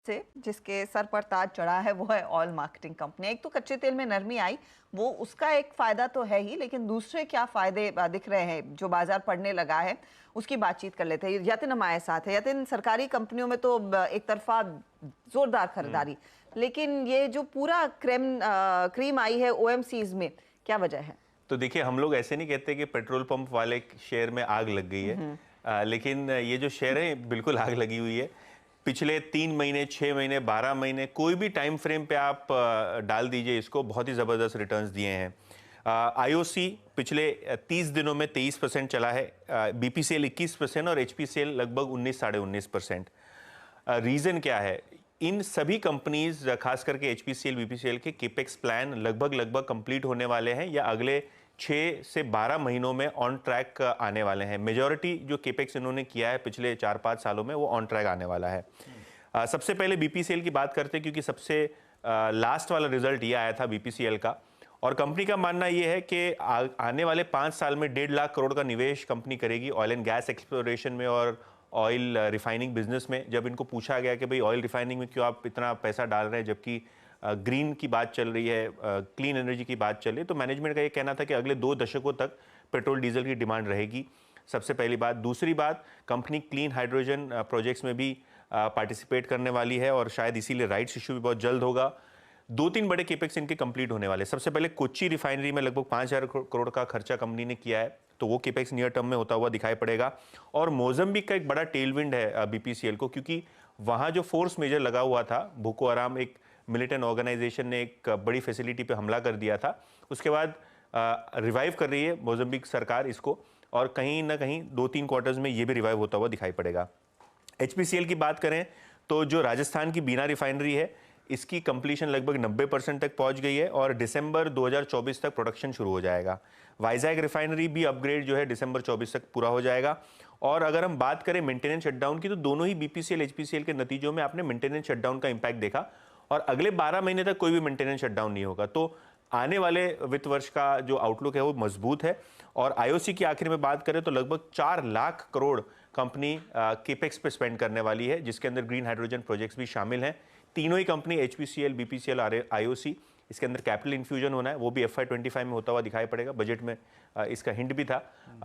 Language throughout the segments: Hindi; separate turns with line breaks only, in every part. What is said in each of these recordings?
से जिसके सर पर ताज चढ़ा है वो है ऑयल मार्केटिंग कंपनी। एक तो कच्चे तेल में नरमी आई, वो उसका एक फायदा तो है ही, लेकिन दूसरे क्या फायदे दिख रहे हैं जो बाजार पड़ने लगा है उसकी बातचीम कर लेते हैं। यतिन हमारे साथ है। यतिन, सरकारी कंपनियों में तो एक तरफा जोरदार खरीदारी, लेकिन ये जो पूरा क्रीम आई है ओएमसीज में, क्या वजह है?
तो देखिए, हम लोग ऐसे नहीं कहते कि पेट्रोल पंप वाले शेयर में आग लग गई है, लेकिन ये जो शेयर है बिल्कुल आग लगी हुई है। पिछले 3 महीने, 6 महीने, 12 महीने, कोई भी टाइम फ्रेम पे आप डाल दीजिए इसको, बहुत ही ज़बरदस्त रिटर्न्स दिए हैं। आईओसी पिछले 30 दिनों में 23% चला है, बीपीसीएल 21% और एचपीसीएल लगभग 19 साढ़े 19%। रीज़न क्या है? इन सभी कंपनीज, खास करके एचपीसीएल, बीपीसीएल के केपेक्स प्लान लगभग कंप्लीट होने वाले हैं या अगले 6 से 12 महीनों में ऑन ट्रैक आने वाले हैं। मेजॉरिटी जो केपेक्स इन्होंने किया है पिछले 4-5 सालों में, वो ऑन ट्रैक आने वाला है। सबसे पहले बीपीसीएल की बात करते हैं, क्योंकि सबसे लास्ट वाला रिजल्ट ये आया था बीपीसीएल का, और कंपनी का मानना ये है कि आने वाले 5 साल में 1.5 लाख करोड़ का निवेश कंपनी करेगी ऑयल एंड गैस एक्सप्लोरेशन में और ऑयल रिफाइनिंग बिजनेस में। जब इनको पूछा गया कि भाई ऑयल रिफाइनिंग में क्यों आप इतना पैसा डाल रहे हैं जबकि ग्रीन की बात चल रही है, क्लीन एनर्जी की बात चल रही है, तो मैनेजमेंट का ये कहना था कि अगले 2 दशकों तक पेट्रोल डीजल की डिमांड रहेगी। सबसे पहली बात। दूसरी बात, कंपनी क्लीन हाइड्रोजन प्रोजेक्ट्स में भी पार्टिसिपेट करने वाली है और शायद इसीलिए राइट्स इशू भी बहुत जल्द होगा। 2-3 बड़े केपेक्स इनके कंप्लीट होने वाले। सबसे पहले कोच्चि रिफाइनरी में लगभग 5,000 करोड़ का खर्चा कंपनी ने किया है, तो वो केपेक्स नियर टर्म में होता हुआ दिखाई पड़ेगा। और मोजम्बिक का एक बड़ा टेलविंड है बीपीसीएल को, क्योंकि वहाँ जो फोर्स मेजर लगा हुआ था, बोको हराम एक मिलिटेंट ऑर्गेनाइजेशन ने एक बड़ी फैसिलिटी पे हमला कर दिया था, उसके बाद रिवाइव कर रही है मोजम्बिक सरकार इसको, और कहीं ना कहीं 2-3 क्वार्टर्स में ये भी रिवाइव होता हुआ दिखाई पड़ेगा। एचपीसीएल की बात करें तो जो राजस्थान की बीना रिफाइनरी है, इसकी कंप्लीशन लगभग 90% तक पहुंच गई है और दिसंबर 2024 तक प्रोडक्शन शुरू हो जाएगा। वाइजैक रिफाइनरी भी अपग्रेड जो है दिसंबर 24 तक पूरा हो जाएगा। और अगर हम बात करें मेंटेनेंस शटडाउन की, तो दोनों ही बीपीसीएल एचपीसीएल के नतीजों में आपने मेंटेनेंस शटडाउन का इंपैक्ट देखा, और अगले 12 महीने तक कोई भी मेंटेनेंस शटडाउन नहीं होगा। तो आने वाले वित्त वर्ष का जो आउटलुक है वो मजबूत है। और आईओसी की आखिर में बात करें तो लगभग 4 लाख करोड़ कंपनी केपेक्स पे स्पेंड करने वाली है, जिसके अंदर ग्रीन हाइड्रोजन प्रोजेक्ट्स भी शामिल हैं। तीनों ही कंपनी एचपीसीएल, बीपीसीएल, आईओसी, इसके अंदर कैपिटल इन्फ्यूजन होना है, वो भी FY25 में होता हुआ दिखाई पड़ेगा। बजट में इसका हिंट भी था।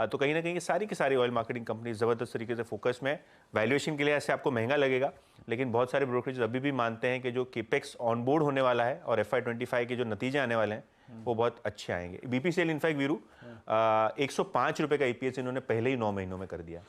तो कहीं ना कहीं सारी की सारी ऑयल मार्केटिंग कंपनी ज़बरदस्त तरीके से फोकस में है। वैल्यूएशन के लिए ऐसे आपको महंगा लगेगा, लेकिन बहुत सारे ब्रोकरेज अभी भी मानते हैं कि जो केपेक्स ऑन बोर्ड होने वाला है और FY25 के जो नतीजे आने वाले हैं वो बहुत अच्छे आएंगे। बीपीसीएल इनफैक्ट वीरू 105 रुपये का ईपीएस इन्होंने पहले ही 9 महीनों में कर दिया।